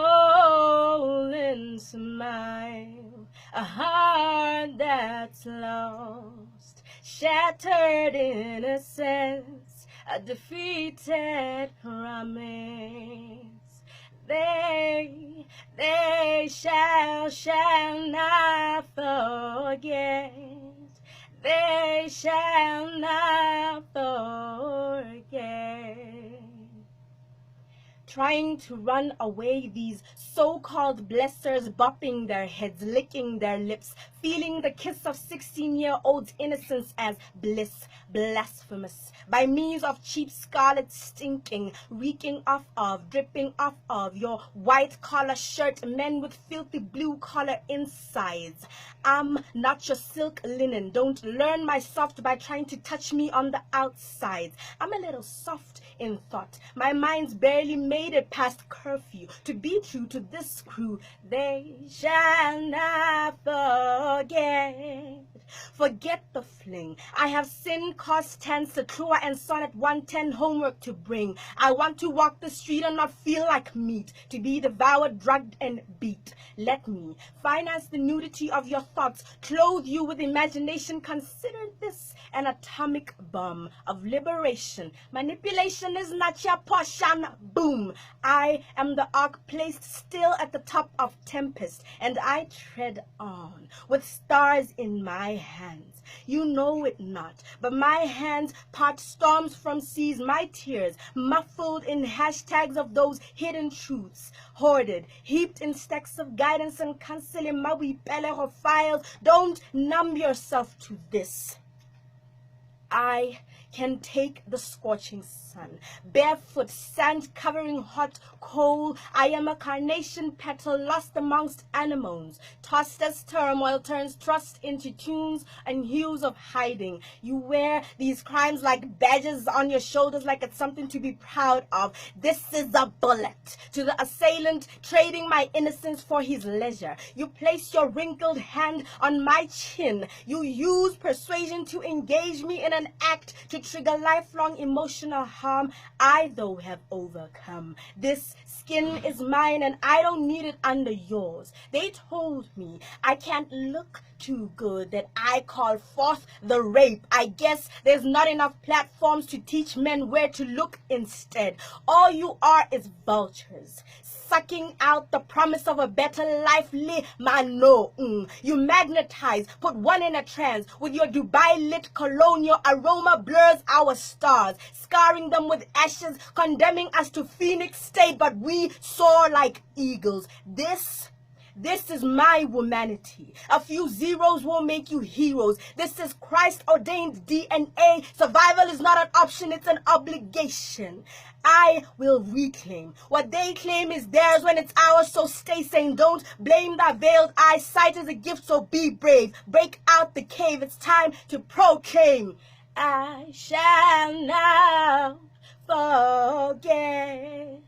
stolen smile, a heart that's lost, shattered innocence, a defeated promise. They shall not forget. They shall not forget. Trying to run away, these so-called blessers, bopping their heads, licking their lips, feeling the kiss of 16-year-olds' innocence as bliss, blasphemous, by means of cheap scarlet stinking, reeking off of, dripping off of your white-collar shirt, men with filthy blue-collar insides. I'm not your silk linen. Don't learn my soft by trying to touch me on the outsides. I'm a little soft in thought. My mind's barely made it past curfew. To be true to this crew, they shall not forget. Forget the fling. I have sin, cost, tense, Satua, and sonnet 110 homework to bring. I want to walk the street and not feel like meat, to be devoured, drugged, and beat. Let me finance the nudity of your thoughts, clothe you with imagination. Consider this an atomic bomb of liberation. Manipulation is not your portion. Boom. I am the ark placed still at the top of tempest, and I tread on with stars in my hands. You know it not, but my hands part storms from seas, my tears muffled in hashtags of those hidden truths, hoarded, heaped in stacks of guidance and counseling, mawi pele files. Don't numb yourself to this. I can take the scorching sun, barefoot, sand covering hot coal. I am a carnation petal lost amongst anemones, tossed as turmoil turns trust into tunes and hues of hiding. You wear these crimes like badges on your shoulders, like it's something to be proud of. This is a bullet to the assailant, trading my innocence for his leisure. You place your wrinkled hand on my chin. You use persuasion to engage me in an act to trigger lifelong emotional harm. I, though, have overcome. This skin is mine and I don't need it under yours. They told me I can't look too good, that I call forth the rape. I guess there's not enough platforms to teach men where to look instead. All you are is vultures, sucking out the promise of a better life. You magnetize, put one in a trance. With your Dubai lit colonial aroma blurs our stars, scarring them with ashes, condemning us to Phoenix state, but we soar like eagles. This is my womanity. A few zeros won't make you heroes. This is Christ-ordained DNA. Survival is not an option, it's an obligation. I will reclaim. What they claim is theirs when it's ours, so stay sane. Don't blame that veiled eye. Sight is a gift, so be brave. Break out the cave. It's time to proclaim. I shall not forget.